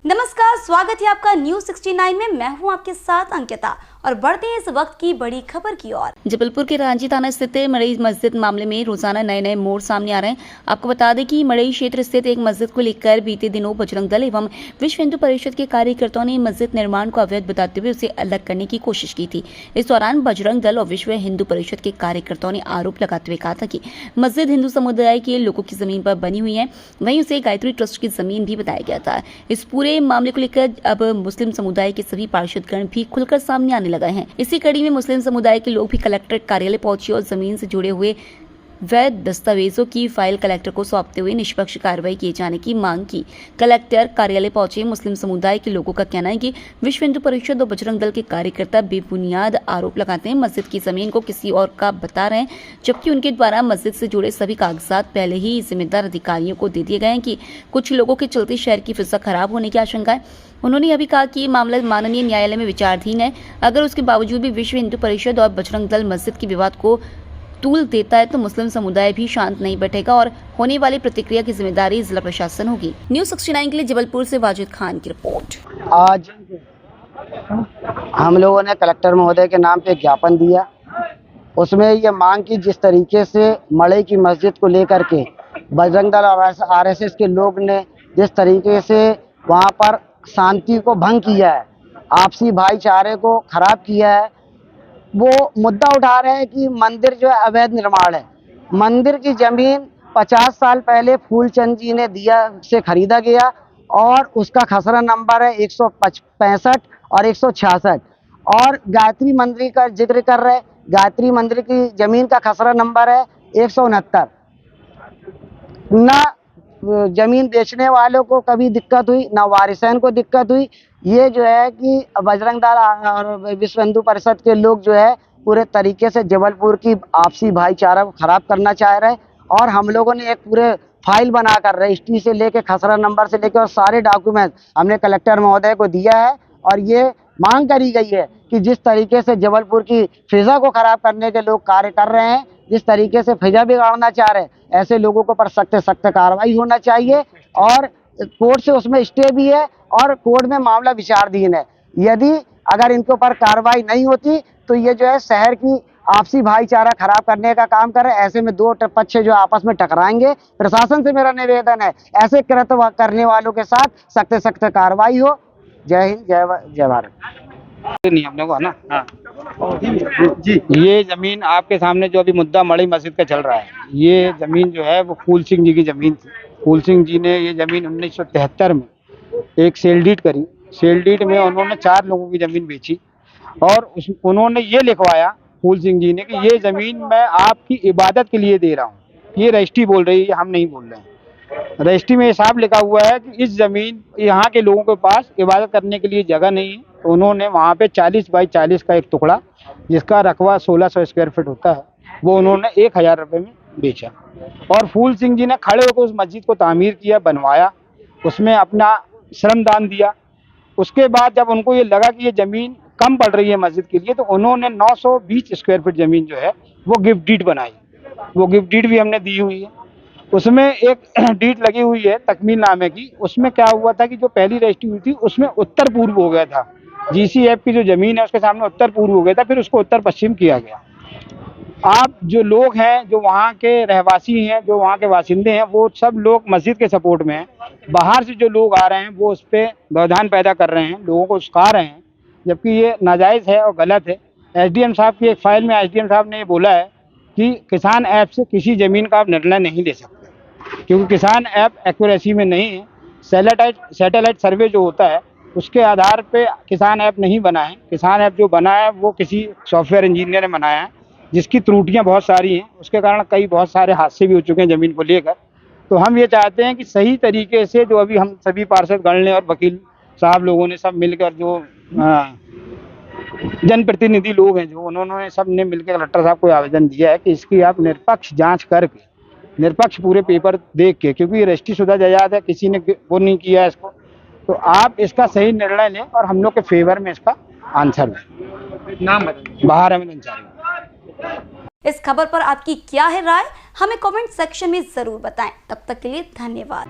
नमस्कार, स्वागत है आपका न्यूज 69 में। मैं हूं आपके साथ अंकिता और बढ़ते हैं इस वक्त की बड़ी खबर की ओर। जबलपुर के रांची थाना स्थित मड़ई मस्जिद मामले में रोजाना नए नए मोड़ सामने आ रहे हैं। आपको बता दें कि मड़ई क्षेत्र स्थित एक मस्जिद को लेकर बीते दिनों बजरंग दल एवं विश्व हिंदू परिषद के कार्यकर्ताओं ने मस्जिद निर्माण को अवैध बताते हुए उसे अलग करने की कोशिश की थी। इस दौरान बजरंग दल और विश्व हिंदू परिषद के कार्यकर्ताओं ने आरोप लगाते हुए कहा था कि मस्जिद हिंदू समुदाय के लोगों की जमीन पर बनी हुई है, वहीं उसे गायत्री ट्रस्ट की जमीन भी बताया गया था। इस पूरे मामले को लेकर अब मुस्लिम समुदाय के सभी पार्षदगण भी खुलकर सामने आने लगे हैं। इसी कड़ी में मुस्लिम समुदाय के लोग भी कलेक्ट्रेट कार्यालय पहुंचे और जमीन से जुड़े हुए वैध दस्तावेजों की फाइल कलेक्टर को सौंपते हुए निष्पक्ष कार्रवाई किए जाने की मांग की। कलेक्टर कार्यालय पहुंचे मुस्लिम समुदाय के लोगों का कहना है कि विश्व हिंदू परिषद और बजरंग दल के कार्यकर्ता बेबुनियाद आरोप लगाते हैं, मस्जिद की जमीन को किसी और का बता रहे हैं, जबकि उनके द्वारा मस्जिद से जुड़े सभी कागजात पहले ही जिम्मेदार अधिकारियों को दे दिए गए हैं कि कुछ लोगों के चलते शहर की फिजा खराब होने की आशंका है। उन्होंने यह भी कहा कि मामला माननीय न्यायालय में विचाराधीन है। अगर उसके बावजूद भी विश्व हिंदू परिषद और बजरंग दल मस्जिद के विवाद को तूल देता है तो मुस्लिम समुदाय भी शांत नहीं बैठेगा और होने वाली प्रतिक्रिया की जिम्मेदारी जिला प्रशासन होगी। न्यूज 69 के लिए जबलपुर से वाजिद खान की रिपोर्ट। आज हम लोगों ने कलेक्टर महोदय के नाम पे ज्ञापन दिया। उसमें ये मांग की जिस तरीके से मड़ई की मस्जिद को लेकर के बजरंग दल और आरएसएस के लोग ने जिस तरीके से वहाँ पर शांति को भंग किया है, आपसी भाईचारे को खराब किया है, वो मुद्दा उठा रहे हैं कि मंदिर जो है अवैध निर्माण है। मंदिर की जमीन 50 साल पहले फूलचंद जी ने दिया से खरीदा गया और उसका खसरा नंबर है 165 और 166 और गायत्री मंदिर का जिक्र कर रहे हैं। गायत्री मंदिर की जमीन का खसरा नंबर है 169। ना जमीन बेचने वालों को कभी दिक्कत हुई, ना वारिसैन को दिक्कत हुई। ये जो है कि बजरंग दल और विश्व हिंदू परिषद के लोग जो है पूरे तरीके से जबलपुर की आपसी भाईचारा को खराब करना चाह रहे हैं और हम लोगों ने एक पूरे फाइल बनाकर रजिस्ट्री से लेके खसरा नंबर से लेके और सारे डॉक्यूमेंट हमने कलेक्टर महोदय को दिया है और ये मांग करी गई है कि जिस तरीके से जबलपुर की फिजा को खराब करने के लोग कार्य कर रहे हैं, जिस तरीके से फिजा बिगाड़ना चाह रहे हैं, ऐसे लोगों को पर सख्त सख्त कार्रवाई होना चाहिए और कोर्ट से उसमें स्टे भी है और कोर्ट में मामला विचाराधीन है। यदि अगर इनके ऊपर कार्रवाई नहीं होती तो ये जो है शहर की आपसी भाईचारा खराब करने का काम कर रहे हैं। ऐसे में दो पक्ष जो आपस में टकराएंगे। प्रशासन से मेरा निवेदन है ऐसे कृत्य करने वालों के साथ सख्त सख्त कार्रवाई हो। जय हिंद, जय भारत। नहीं हमने को है ना। हाँ जी, ये जमीन आपके सामने जो अभी मुद्दा मड़ई मस्जिद का चल रहा है, ये जमीन जो है वो फूल सिंह जी की जमीन थी। फूल सिंह जी ने ये जमीन 1973 में एक सेल डीड करी। सेल डीड में उन्होंने 4 लोगों की जमीन बेची और उन्होंने ये लिखवाया फूल सिंह जी ने कि ये जमीन मैं आपकी इबादत के लिए दे रहा हूँ। ये रजिस्ट्री बोल रही है, हम नहीं बोल रहे हैं। रजिस्ट्री में हिसाब लिखा हुआ है कि इस जमीन यहाँ के लोगों के पास इबादत करने के लिए जगह नहीं है, तो उन्होंने वहाँ पे 40 बाई 40 का एक टुकड़ा जिसका रकबा 1600 स्क्वायर फीट होता है, वो उन्होंने 1000 रुपये में बेचा और फूल सिंह जी ने खड़े होकर उस मस्जिद को तामीर किया, बनवाया, उसमें अपना श्रमदान दिया। उसके बाद जब उनको ये लगा कि ये ज़मीन कम पड़ रही है मस्जिद के लिए, तो उन्होंने 920 स्क्वायर फीट ज़मीन जो है वो गिफ्ट डीड बनाई। वो गिफ्ट डीड भी हमने दी हुई है। उसमें एक डीड लगी हुई है तकमील नामे की। उसमें क्या हुआ था कि जो पहली रजिस्ट्री हुई थी उसमें उत्तर पूर्व हो गया था। GCF की जो जमीन है उसके सामने उत्तर पूर्व हो गया था, फिर उसको उत्तर पश्चिम किया गया। आप जो लोग हैं, जो वहाँ के रहवासी हैं, जो वहाँ के वासिंदे हैं, वो सब लोग मस्जिद के सपोर्ट में हैं। बाहर से जो लोग आ रहे हैं वो उस पर व्यवधान पैदा कर रहे हैं, लोगों को उस्का रहे हैं, जबकि ये नाजायज़ है और गलत है। SDM साहब की एक फाइल में SDM साहब ने ये बोला है कि किसान ऐप से किसी ज़मीन का आप निर्णय नहीं ले सकते, क्योंकि किसान ऐप एक्यूरेसी में नहीं है। सैटेलाइट सर्वे जो होता है उसके आधार पे किसान ऐप नहीं बना है। किसान ऐप जो बना है वो किसी सॉफ्टवेयर इंजीनियर ने बनाया है, जिसकी त्रुटियां बहुत सारी हैं। उसके कारण कई बहुत सारे हादसे भी हो चुके हैं ज़मीन को लेकर। तो हम ये चाहते हैं कि सही तरीके से जो अभी हम सभी पार्षद गण ने और वकील साहब लोगों ने सब मिलकर, जो जनप्रतिनिधि लोग हैं, जो उन्होंने सब ने मिलकर कलेक्टर साहब को आवेदन दिया है कि इसकी आप निष्पक्ष जाँच करके, निष्पक्ष पूरे पेपर देख के, क्योंकि ये रजिस्ट्री शुदा जायदाद है, किसी ने वो नहीं किया है इसको, तो आप इसका सही निर्णय लें और हम लोग के फेवर में इसका आंसर दें। नाम बताइए। बाहर अहमद अंसारी। इस खबर पर आपकी क्या है राय, हमें कमेंट सेक्शन में जरूर बताएं। तब तक के लिए धन्यवाद।